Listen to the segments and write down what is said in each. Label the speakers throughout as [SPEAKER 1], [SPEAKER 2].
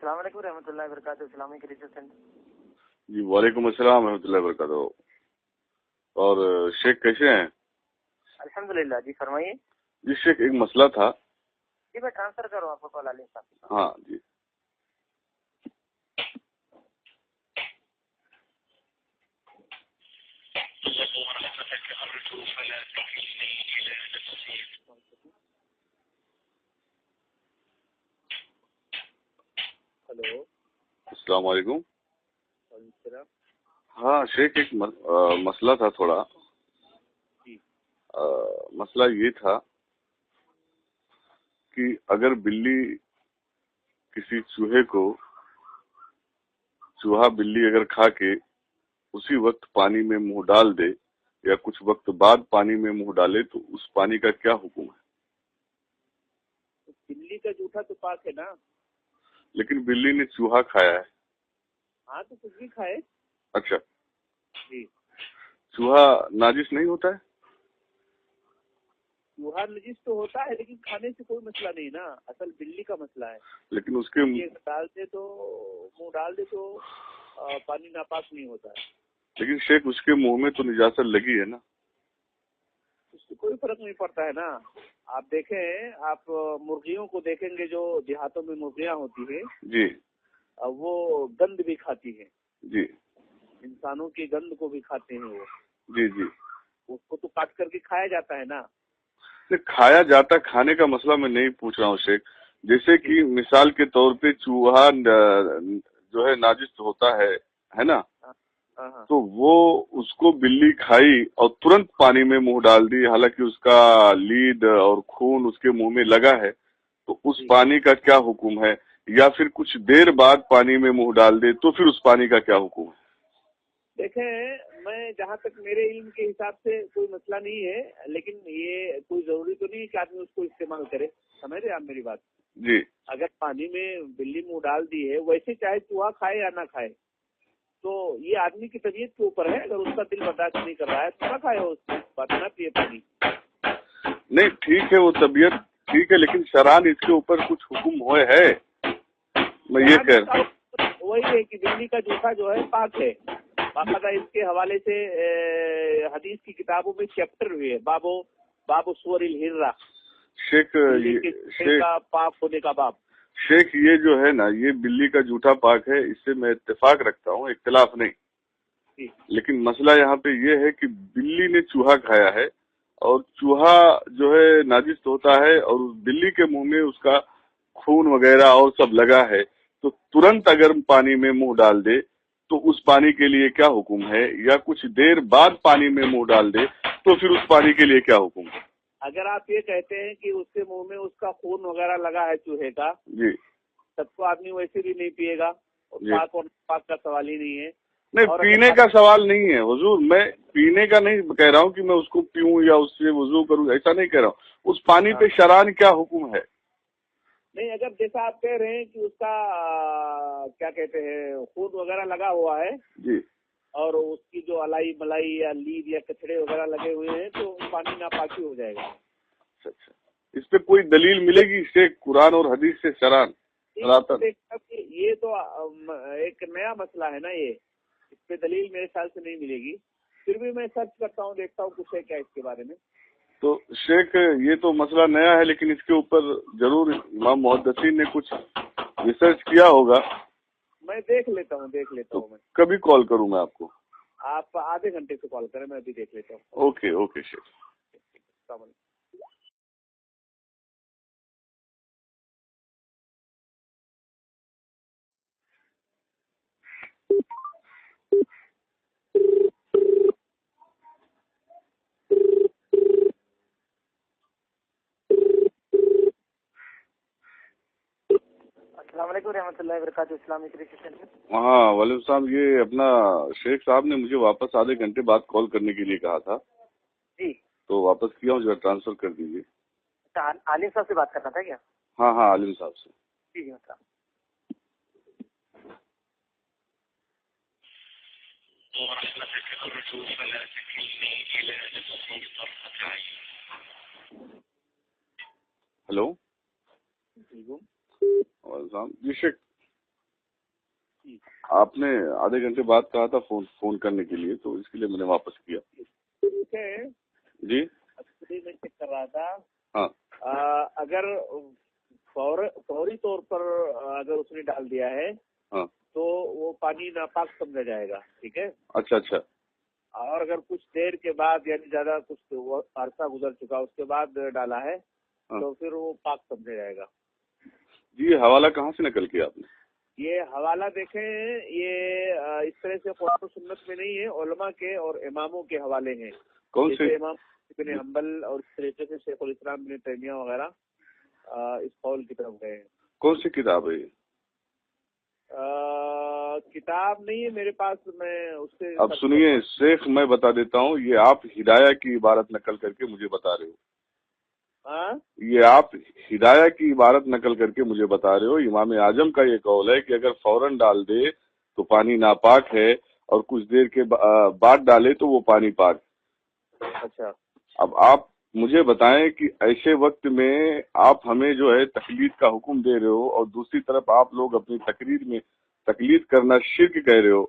[SPEAKER 1] السلام علیکم رحمۃ اللہ وبرکاتہ. اسلامی کریچر سینٹر.
[SPEAKER 2] جی وعلیکم السلام ورحمۃ اللہ وبرکاتہ. اور شیخ کیسے ہیں؟
[SPEAKER 1] الحمدللہ. جی فرمائیے.
[SPEAKER 2] جی شیخ ایک مسئلہ تھا.
[SPEAKER 1] جی میں ٹرانسفر کروں آپ کو کال علی صاحب.
[SPEAKER 2] ہاں جی.
[SPEAKER 1] ہلو
[SPEAKER 2] السلام علیکم.
[SPEAKER 1] وعلیکم السلام.
[SPEAKER 2] ہاں شیخ ایک مسئلہ تھا تھوڑا.
[SPEAKER 1] جی
[SPEAKER 2] مسئلہ یہ تھا کہ اگر بلی کسی چوہا بلی اگر کھا کے اسی وقت پانی میں منہ ڈال دے یا کچھ وقت بعد پانی میں منہ ڈالے تو اس پانی کا کیا حکم ہے؟
[SPEAKER 1] بلی کا جوٹا تو پاک ہے نا.
[SPEAKER 2] لیکن بلی نے چوہا کھایا ہے.
[SPEAKER 1] ہاں تو کچھ بھی کھائے.
[SPEAKER 2] اچھا
[SPEAKER 1] جی
[SPEAKER 2] چوہا ناجس نہیں ہوتا ہے؟
[SPEAKER 1] چوہا نجس تو ہوتا ہے لیکن کھانے سے کوئی مسئلہ نہیں نا. اصل بلی کا مسئلہ ہے.
[SPEAKER 2] لیکن اس کے
[SPEAKER 1] ڈال دے تو منہ ڈال دے تو پانی ناپاک نہیں ہوتا ہے.
[SPEAKER 2] لیکن شیخ اس کے منہ میں تو نجاست لگی ہے نا.
[SPEAKER 1] اس سے کوئی فرق نہیں پڑتا ہے نا. آپ دیکھیں, آپ مرغیوں کو دیکھیں گے جو دیہاتوں میں مرغیاں ہوتی ہیں
[SPEAKER 2] جی
[SPEAKER 1] وہ گند بھی کھاتی ہیں.
[SPEAKER 2] جی
[SPEAKER 1] انسانوں کی گند کو بھی کھاتے ہیں وہ.
[SPEAKER 2] جی جی
[SPEAKER 1] اس کو تو کاٹ کر کے کھایا جاتا ہے نا.
[SPEAKER 2] کھایا جاتا, کھانے کا مسئلہ میں نہیں پوچھ رہا ہوں شیخ. جیسے کہ مثال کے طور پہ چوہا جو ہے ناجس ہوتا ہے نا, تو وہ اس کو بلی کھائی اور ترنت پانی میں منہ ڈال دی, حالانکہ اس کا لید اور خون اس کے منہ میں لگا ہے, تو اس پانی کا کیا حکم ہے؟ یا پھر کچھ دیر بعد پانی میں منہ ڈال دے تو پھر اس پانی کا کیا حکم ہے؟
[SPEAKER 1] دیکھیں, میں جہاں تک میرے علم کے حساب سے کوئی مسئلہ نہیں ہے, لیکن یہ کوئی ضروری تو نہیں کہ آدمی اس کو استعمال کرے. سمجھ رہے آپ میری بات؟
[SPEAKER 2] جی
[SPEAKER 1] اگر پانی میں بلی منہ ڈال دی ہے, ویسے چاہے چوہا کھائے یا نہ کھائے, تو یہ آدمی کی طبیعت کے اوپر ہے. اگر اس کا دل برداشت نہیں کر رہا ہے تو نہ کھائے, اس بات نہ پیے پانی.
[SPEAKER 2] نہیں ٹھیک ہے, وہ طبیعت ٹھیک ہے, لیکن شران اس کے اوپر کچھ حکم ہوئے ہے. میں یہ کہہ رہا ہوں
[SPEAKER 1] وہی ہے کہ بلی کا جوتا جو ہے پاک ہے. باقاعدہ اس کے حوالے سے حدیث کی کتابوں میں چیپٹر ہوئے ہے, باب سور الہرہ,
[SPEAKER 2] شیخ
[SPEAKER 1] کا پاک ہونے کا باب.
[SPEAKER 2] شیخ یہ جو ہے نا, یہ بلی کا جوٹا پاک ہے, اس سے میں اتفاق رکھتا ہوں, اختلاف نہیں. لیکن مسئلہ یہاں پہ یہ ہے کہ بلی نے چوہا کھایا ہے اور چوہا جو ہے ناجس ہوتا ہے, اور بلی کے منہ میں اس کا خون وغیرہ اور سب لگا ہے, تو ترنت اگر پانی میں منہ ڈال دے تو اس پانی کے لیے کیا حکم ہے؟ یا کچھ دیر بعد پانی میں منہ ڈال دے تو پھر اس پانی کے لیے کیا حکم ہے؟
[SPEAKER 1] اگر آپ یہ کہتے ہیں کہ اس کے منہ میں اس کا خون وغیرہ لگا ہے چوہے کا,
[SPEAKER 2] جی,
[SPEAKER 1] تب تو آدمی ویسے بھی نہیں پیے گا. پاک اور پاک کا سوال ہی نہیں ہے.
[SPEAKER 2] نہیں, پینے کا سوال نہیں ہے حضور. میں پینے کا نہیں کہہ رہا ہوں کہ میں اس کو پیوں یا اس سے وضو کروں, ایسا نہیں کہہ رہا ہوں. اس پانی پہ شران کیا حکم ہے؟
[SPEAKER 1] نہیں, اگر جیسا آپ کہہ رہے ہیں کہ اس کا کیا کہتے ہیں خون وغیرہ لگا ہوا ہے,
[SPEAKER 2] جی,
[SPEAKER 1] اور اس کی جو الائی ملائی یا لید یا کچڑے وغیرہ لگے ہوئے ہیں, تو پانی ناپاکی ہو جائے گا.
[SPEAKER 2] اچھا, اس پہ کوئی دلیل ملے گی سے قرآن اور حدیث سے شران؟
[SPEAKER 1] یہ تو ایک نیا مسئلہ ہے نا, یہ اس پہ دلیل میرے خیال سے نہیں ملے گی. پھر بھی میں سرچ کرتا ہوں, دیکھتا ہوں کچھ ہے کیا اس کے بارے میں.
[SPEAKER 2] تو شیخ یہ تو مسئلہ نیا ہے, لیکن اس کے اوپر ضرور امام محدثین نے کچھ ریسرچ کیا ہوگا.
[SPEAKER 1] میں دیکھ لیتا ہوں میں
[SPEAKER 2] کبھی کال کروں میں آپ کو؟
[SPEAKER 1] آپ آدھے گھنٹے سے کال کریں, میں ابھی دیکھ لیتا ہوں.
[SPEAKER 2] اوکے اوکے شیخ.
[SPEAKER 1] السلام علیکم. السلام علیکم رحمۃ اللہ وبرکاتہ. اسلامی کریچر سینٹر.
[SPEAKER 2] ہاں وعلیکم السلام. یہ اپنا شیخ صاحب نے مجھے واپس آدھے گھنٹے بعد کال کرنے کے لیے کہا تھا.
[SPEAKER 1] جی,
[SPEAKER 2] تو واپس کیا ہوں, جو ٹرانسفر کر دیجیے.
[SPEAKER 1] عالم صاحب سے بات کرنا تھا کیا؟
[SPEAKER 2] ہاں ہاں, عالم صاحب سے.
[SPEAKER 1] جی جی مطلب.
[SPEAKER 2] ہلو, جی شیخ. آپ نے آدھے گھنٹے بعد کہا تھا فون کرنے کے لیے، تو اس کے لیے میں نے واپس کیا. جی
[SPEAKER 1] میں چیک کر رہا تھا.
[SPEAKER 2] ہاں
[SPEAKER 1] اگر فوری طور پر اگر اس نے ڈال دیا ہے
[SPEAKER 2] ہاں
[SPEAKER 1] تو وہ پانی ناپاک سمجھا جائے گا. ٹھیک ہے.
[SPEAKER 2] اچھا.
[SPEAKER 1] اور اگر کچھ دیر کے بعد یعنی زیادہ کچھ عرصہ گزر چکا اس کے بعد ڈالا ہے تو پھر وہ پاک سمجھا جائے گا.
[SPEAKER 2] جی یہ حوالہ کہاں سے نقل کیا آپ نے؟ یہ
[SPEAKER 1] حوالہ دیکھیں، یہ اس طرح سے قرآن و سنت میں نہیں ہے، علماء کے اور اماموں کے حوالے ہیں.
[SPEAKER 2] کون سے؟
[SPEAKER 1] امام ابن حنبل اور اس طریقے سے شیخ الاسلام ابن تیمیہ وغیرہ اس قول کی طرف گئے ہیں.
[SPEAKER 2] کون سی کتاب ہے یہ؟
[SPEAKER 1] کتاب نہیں ہے میرے پاس، میں اس سے.
[SPEAKER 2] اب سنیے شیخ، میں بتا دیتا ہوں، یہ آپ ہدایہ کی عبارت نقل کر کے مجھے بتا رہے ہو. یہ آپ ہدایہ کی عبارت نقل کر کے مجھے بتا رہے ہو. امام اعظم کا یہ قول ہے کہ اگر فوراً ڈال دے تو پانی ناپاک ہے، اور کچھ دیر کے بعد ڈالے تو وہ پانی پاک.
[SPEAKER 1] اچھا.
[SPEAKER 2] اب آپ مجھے بتائیں کہ ایسے وقت میں آپ ہمیں جو ہے تقلید کا حکم دے رہے ہو، اور دوسری طرف آپ لوگ اپنی تقریر میں تقلید کرنا شرک کہہ رہے ہو.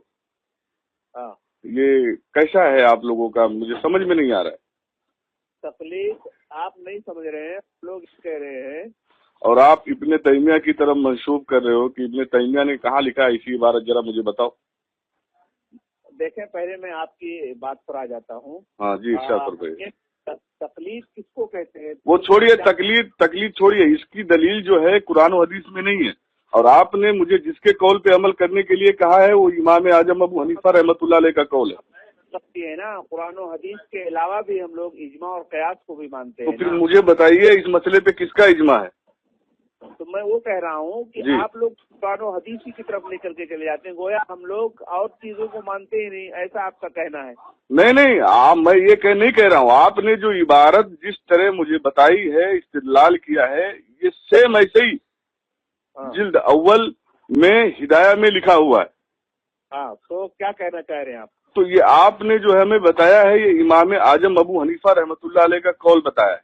[SPEAKER 2] یہ کیسا ہے آپ لوگوں کا؟ مجھے سمجھ میں نہیں آ رہا ہے.
[SPEAKER 1] تقلید آپ نہیں سمجھ رہے ہیں، لوگ کہہ رہے ہیں.
[SPEAKER 2] اور آپ ابن تیمیہ کی طرف منسوب کر رہے ہو کہ ابن تیمیہ نے کہاں لکھا ہے اسی عبارت، ذرا مجھے بتاؤ.
[SPEAKER 1] دیکھیں پہلے میں آپ کی بات پر آ جاتا ہوں.
[SPEAKER 2] ہاں جی ارشاد فرمائیے.
[SPEAKER 1] تقلید کس کو کہتے ہیں؟
[SPEAKER 2] وہ چھوڑیے، تقلید چھوڑیے. اس کی دلیل جو ہے قرآن و حدیث میں نہیں ہے، اور آپ نے مجھے جس کے قول پہ عمل کرنے کے لیے کہا ہے وہ امام اعظم ابو حنیفہ رحمۃ اللہ علیہ کا قول ہے.
[SPEAKER 1] ہے نا، قرآن و حدیث کے علاوہ بھی ہم لوگ اجماع اور قیاس کو بھی مانتے ہیں.
[SPEAKER 2] تو پھر مجھے بتائیے اس مسئلے پہ کس کا اجماع ہے؟
[SPEAKER 1] تو میں وہ کہہ رہا ہوں کہ آپ لوگ قرآن و حدیث کی طرف لے کر کے چلے جاتے ہیں، گویا ہم لوگ اور چیزوں کو مانتے ہی نہیں، ایسا آپ کا کہنا ہے. نہیں
[SPEAKER 2] میں یہ نہیں کہہ رہا ہوں. آپ نے جو عبارت جس طرح مجھے بتائی ہے، استدلال کیا ہے، یہ سیم ایسے ہی جلد اول میں ہدایہ میں لکھا ہوا ہے.
[SPEAKER 1] ہاں تو کیا کہنا چاہ رہے ہیں آپ؟
[SPEAKER 2] تو یہ آپ نے جو ہمیں بتایا ہے یہ امام اعظم ابو حنیفہ رحمۃ اللہ علیہ کا قول بتایا ہے.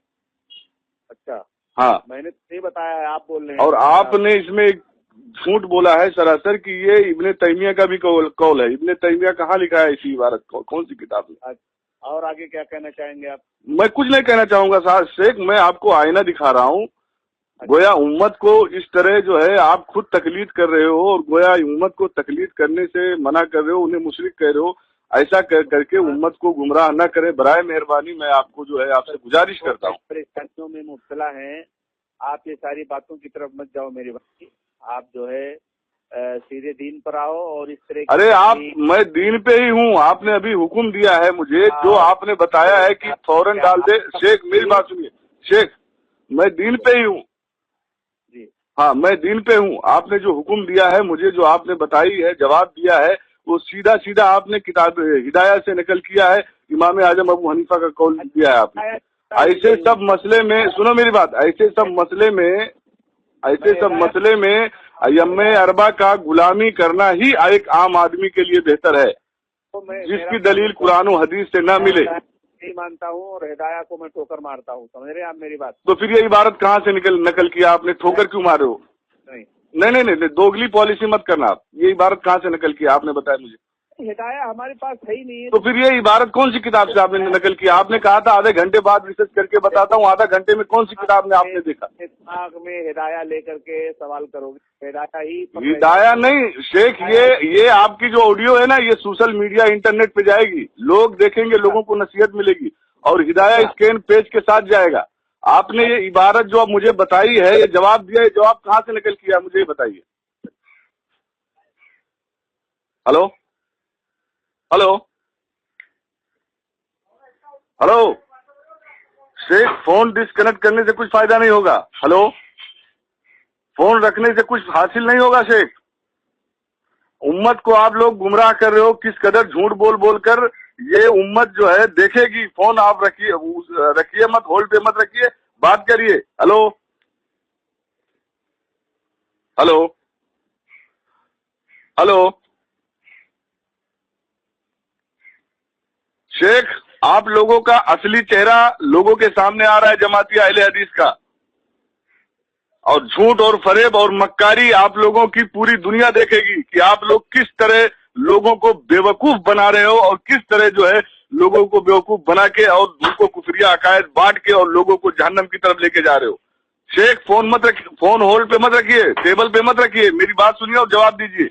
[SPEAKER 1] اچھا.
[SPEAKER 2] ہاں
[SPEAKER 1] میں نے نہیں بتایا ہے، آپ بول رہے ہیں.
[SPEAKER 2] اور آپ نے اس میں جھوٹ بولا ہے سراسر کہ یہ ابن تیمیہ کا بھی قول ہے. ابن تیمیہ کہاں لکھا ہے اسی عبارت کو؟ کون سی کتاب میں؟
[SPEAKER 1] اور آگے کیا کہنا چاہیں گے آپ؟
[SPEAKER 2] میں کچھ نہیں کہنا چاہوں گا صاحب شیخ، میں آپ کو آئینہ دکھا رہا ہوں. گویا امت کو اس طرح جو ہے آپ خود تقلید کر رہے ہو، اور گویا امت کو تقلید کرنے سے منع کر رہے ہو، انہیں مشرک کہہ رہے ہو. ایسا کر کے امت کو گمراہ نہ کرے. برائے مہربانی میں آپ کو جو ہے آپ سے گزارش کرتا ہوں.
[SPEAKER 1] پریشانیوں میں مبتلا ہیں آپ، یہ ساری باتوں کی طرف مت جاؤ میرے بھائی. آپ جو ہے سیدھے دین پر آؤ. اور اس طرح
[SPEAKER 2] ارے آپ، میں دین پہ ہی ہوں. آپ نے ابھی حکم دیا ہے مجھے، جو آپ نے بتایا ہے کہ فوراً ڈال دے. شیخ میری بات سنیے شیخ، میں دین پہ ہی ہوں. ہاں میں دین پہ ہوں. آپ نے جو حکم دیا ہے مجھے، جو آپ نے بتائی ہے، جواب دیا ہے، وہ سیدھا آپ نے کتاب ہدایہ سے نقل کیا ہے. امام اعظم ابو حنیفہ کا قول دیا ہے آپ نے. ایسے سب مسئلے میں سنو میری بات، ایسے سب مسئلے میں ائمہ اربعہ کا غلامی کرنا ہی ایک عام آدمی کے لیے بہتر ہے، جس کی دلیل قرآن و حدیث سے نہ ملے.
[SPEAKER 1] نہیں مانتا ہوں اور ہدایہ کو میں ٹھوکر مارتا ہوں. سمجھ رہے ہیں آپ میری بات؟
[SPEAKER 2] تو پھر یہ عبارت کہاں سے نقل کیا آپ نے؟ ٹھوکر کیوں مارے ہو؟ نہیں دوگلی پالیسی مت کرنا. آپ یہ عبارت کہاں سے نقل کیا آپ نے بتایا مجھے؟
[SPEAKER 1] ہدایہ ہمارے پاس ہے ہی نہیں ہے.
[SPEAKER 2] تو پھر یہ عبارت کون سی کتاب سے آپ نے نقل کیا؟ آپ نے کہا تھا آدھے گھنٹے بعد ریسرچ کر کے بتاتا ہوں. آدھا گھنٹے میں کون سی کتاب میں آپ نے دیکھا؟
[SPEAKER 1] دماغ میں ہدایہ لے کر کے سوال کرو گے،
[SPEAKER 2] ہدایہ نہیں شیخ. یہ آپ کی جو آڈیو ہے نا، یہ سوشل میڈیا انٹرنیٹ پہ جائے گی، لوگ دیکھیں گے، لوگوں کو نصیحت ملے گی، اور ہدایہ اسکین پیج کے ساتھ جائے گا. آپ نے یہ عبارت جو اب مجھے بتائی ہے، یہ جواب دیا ہے، جواب کہاں سے نقل کیا مجھے یہ بتائیے. ہلو شیخ، فون ڈسکنیکٹ کرنے سے کچھ فائدہ نہیں ہوگا. ہلو، فون رکھنے سے کچھ حاصل نہیں ہوگا شیخ. امت کو آپ لوگ گمراہ کر رہے ہو کس قدر جھوٹ بول کر. یہ امت جو ہے دیکھے گی. فون آپ رکھیے مت، ہولڈ پہ مت رکھیے، بات کریے. ہلو شیخ، آپ لوگوں کا اصلی چہرہ لوگوں کے سامنے آ رہا ہے، جماعتی اہل حدیث کا. اور جھوٹ اور فریب اور مکاری آپ لوگوں کی پوری دنیا دیکھے گی کہ آپ لوگ کس طرح لوگوں کو بیوقوف بنا رہے ہو اور کس طرح جو ہے لوگوں کو بیوقوف بنا کے اور ان کو کفریہ عقائد بانٹ کے اور لوگوں کو جہنم کی طرف لے کے جا رہے ہو. شیخ فون مت رکھیے, فون ہولڈ پہ مت رکھیے, ٹیبل پہ مت رکھیے, میری بات سنیے اور جواب دیجیے.